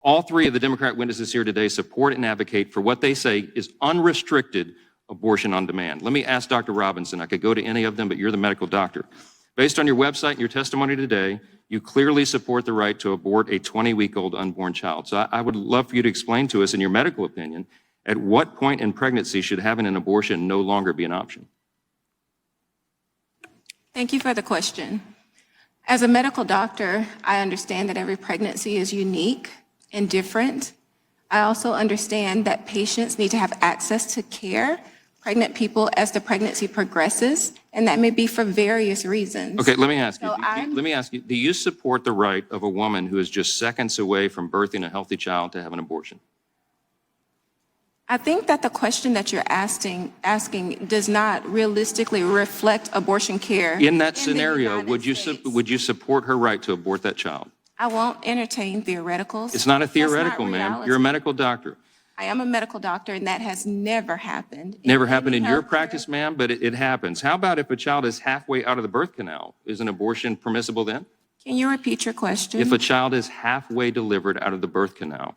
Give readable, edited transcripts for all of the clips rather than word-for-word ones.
All three of the Democrat witnesses here today support and advocate for what they say is unrestricted abortion on demand. Let me ask Dr. Robinson. I could go to any of them, but you're the medical doctor. Based on your website and your testimony today, you clearly support the right to abort a 20-week-old unborn child. So I would love for you to explain to us, in your medical opinion, at what point in pregnancy should having an abortion no longer be an option? Thank you for the question. As a medical doctor, I understand that every pregnancy is unique and different. I also understand that patients need to have access to care, pregnant people, as the pregnancy progresses, and that may be for various reasons. Okay, let me ask you, do you support the right of a woman who is just seconds away from birthing a healthy child to have an abortion? I think that the question that you're asking does not realistically reflect abortion care. In that scenario, would you support her right to abort that child? I won't entertain theoreticals. It's not a theoretical, ma'am. You're a medical doctor. I am a medical doctor, and that has never happened. Never happened in your practice, ma'am, but it happens. How about if a child is halfway out of the birth canal? Is an abortion permissible then? Can you repeat your question? If a child is halfway delivered out of the birth canal,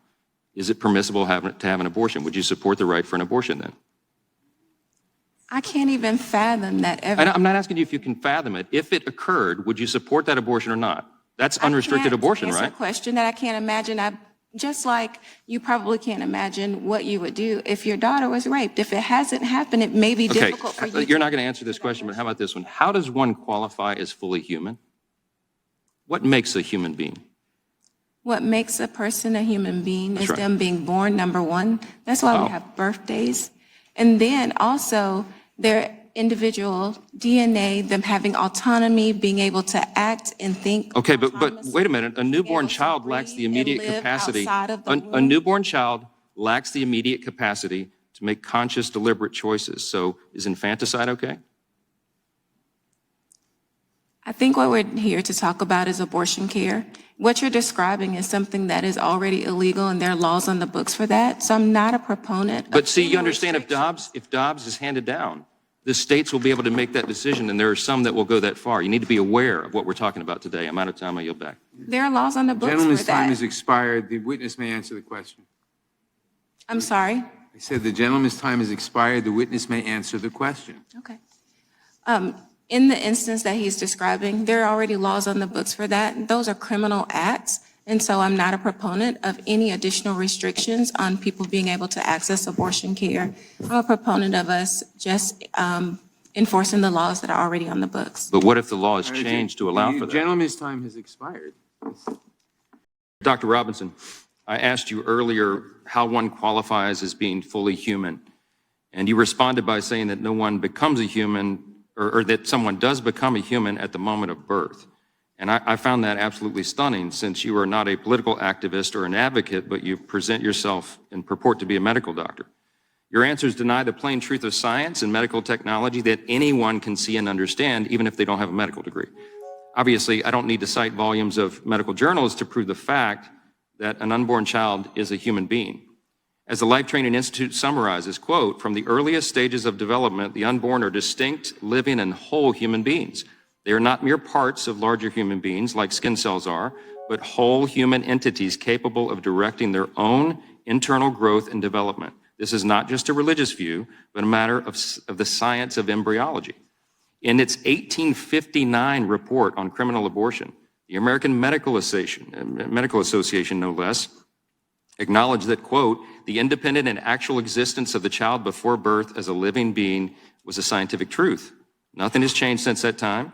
is it permissible to have an abortion? Would you support the right for an abortion then? I can't even fathom that ever. I'm not asking you if you can fathom it. If it occurred, would you support that abortion or not? That's unrestricted abortion, right? It's a question that I can't imagine. Just like you probably can't imagine what you would do if your daughter was raped. If it hasn't happened, it may be difficult for you. You're not going to answer this question, but how about this one? How does one qualify as fully human? What makes a human being? What makes a person a human being is right. them being born, number one. That's why we have birthdays. And then also their individual DNA, them having autonomy, being able to act and think. Okay, but wait a minute. A newborn child lacks the immediate capacity. A newborn child lacks the immediate capacity to make conscious, deliberate choices. So is infanticide okay? I think what we're here to talk about is abortion care. What you're describing is something that is already illegal, and there are laws on the books for that. So I'm not a proponent. But see, you understand, if Dobbs is handed down, the states will be able to make that decision, and there are some that will go that far. You need to be aware of what we're talking about today. I'm out of time. I yield back. There are laws on the books for that. Gentleman's time has expired. The witness may answer the question. I'm sorry? I said the gentleman's time has expired. The witness may answer the question. Okay. In the instance that he's describing, there are already laws on the books for that. Those are criminal acts. And so I'm not a proponent of any additional restrictions on people being able to access abortion care. I'm a proponent of us just enforcing the laws that are already on the books. But what if the law is changed to allow for that? The gentleman's time has expired. Dr. Robinson, I asked you earlier how one qualifies as being fully human. And you responded by saying that no one becomes a human, or that someone does become a human at the moment of birth. And I found that absolutely stunning, since you are not a political activist or an advocate, but you present yourself and purport to be a medical doctor. Your answers deny the plain truth of science and medical technology that anyone can see and understand, even if they don't have a medical degree. Obviously, I don't need to cite volumes of medical journals to prove the fact that an unborn child is a human being. As the Life Training Institute summarizes, quote, "From the earliest stages of development, the unborn are distinct, living, and whole human beings. They are not mere parts of larger human beings like skin cells are, but whole human entities capable of directing their own internal growth and development. This is not just a religious view, but a matter of the science of embryology." In its 1859 report on criminal abortion, the American Medical Association, no less, acknowledged that, quote, "The independent and actual existence of the child before birth as a living being was a scientific truth. Nothing has changed since that time.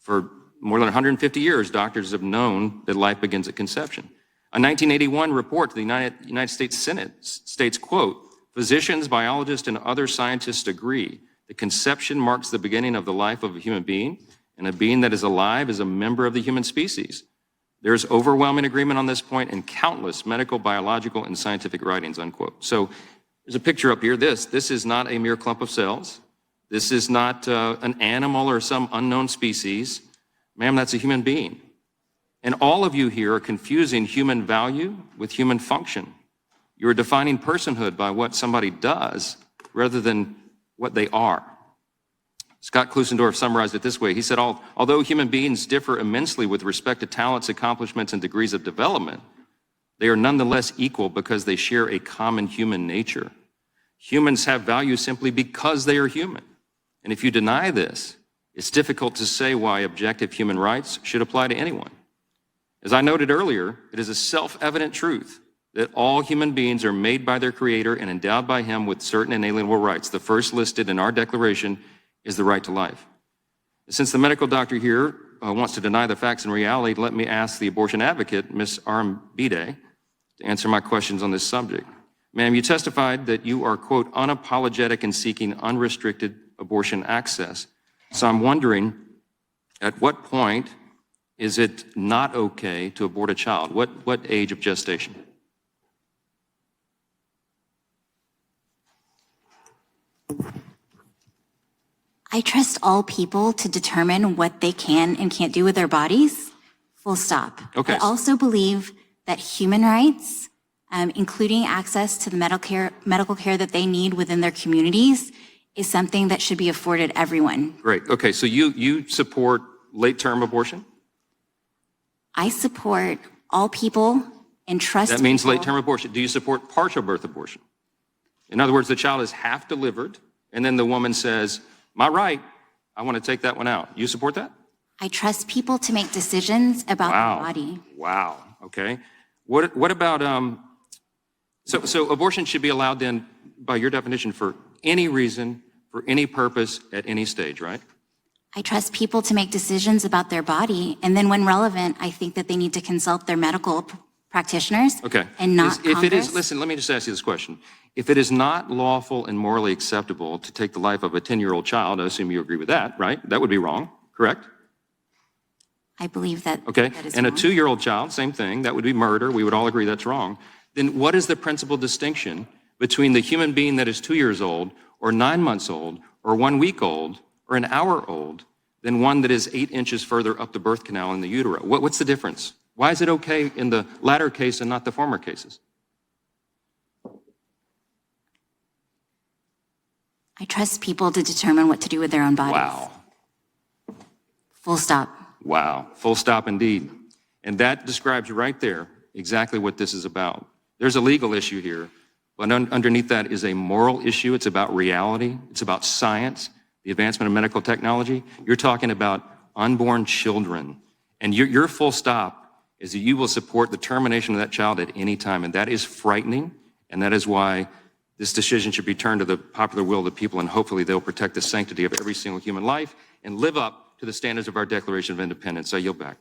For more than 150 years, doctors have known that life begins at conception." A 1981 report to the United States Senate states, quote, "Physicians, biologists, and other scientists agree that conception marks the beginning of the life of a human being, and a being that is alive is a member of the human species. There is overwhelming agreement on this point in countless medical, biological, and scientific writings," unquote. So there's a picture up here. This is not a mere clump of cells. This is not an animal or some unknown species. Ma'am, that's a human being. And all of you here are confusing human value with human function. You're defining personhood by what somebody does rather than what they are. Scott Klusendorf summarized it this way. He said, although human beings differ immensely with respect to talents, accomplishments, and degrees of development, they are nonetheless equal because they share a common human nature. Humans have value simply because they are human. And if you deny this, it's difficult to say why objective human rights should apply to anyone. As I noted earlier, it is a self-evident truth that all human beings are made by their Creator and endowed by Him with certain inalienable rights. The first listed in our Declaration is the right to life. Since the medical doctor here wants to deny the facts and reality, let me ask the abortion advocate, Ms. Armbide, to answer my questions on this subject. Ma'am, you testified that you are, quote, unapologetic in seeking unrestricted abortion access. So I'm wondering, at what point is it not okay to abort a child? What age of gestation? I trust all people to determine what they can and can't do with their bodies, full stop. Okay. I also believe that human rights, including access to the medical care that they need within their communities, is something that should be afforded everyone. Great. Okay, so you support late-term abortion? I support all people and trust That means people. late-term abortion. Do you support partial birth abortion? In other words, the child is half delivered, and then the woman says, my right, I want to take that one out. You support that? I trust people to make decisions about their body. Wow. Okay. What about so abortion should be allowed then, by your definition, for any reason, for any purpose, at any stage, right? I trust people to make decisions about their body, and then when relevant, I think that they need to consult their medical practitioners. Okay. And not If it is, Congress. listen, let me just ask you this question. If it is not lawful and morally acceptable to take the life of a 10-year-old child, I assume you agree with that, right? That would be wrong, correct? I believe that. Okay. That is And wrong. a 2-year-old child, same thing. That would be murder. We would all agree that's wrong. Then what is the principal distinction between the human being that is 2 years old or 9 months old or 1 week old or an hour old than one that is 8 inches further up the birth canal in the utero? What's the difference? Why is it okay in the latter case and not the former cases? I trust people to determine what to do with their own bodies. Wow. Full stop. Wow. Full stop indeed. And that describes right there exactly what this is about. There's a legal issue here, but underneath that is a moral issue. It's about reality. It's about science, the advancement of medical technology. You're talking about unborn children. And your full stop is that you will support the termination of that child at any time. And that is frightening. And that is why this decision should be turned to the popular will of the people, and hopefully they'll protect the sanctity of every single human life and live up to the standards of our Declaration of Independence. I yield back.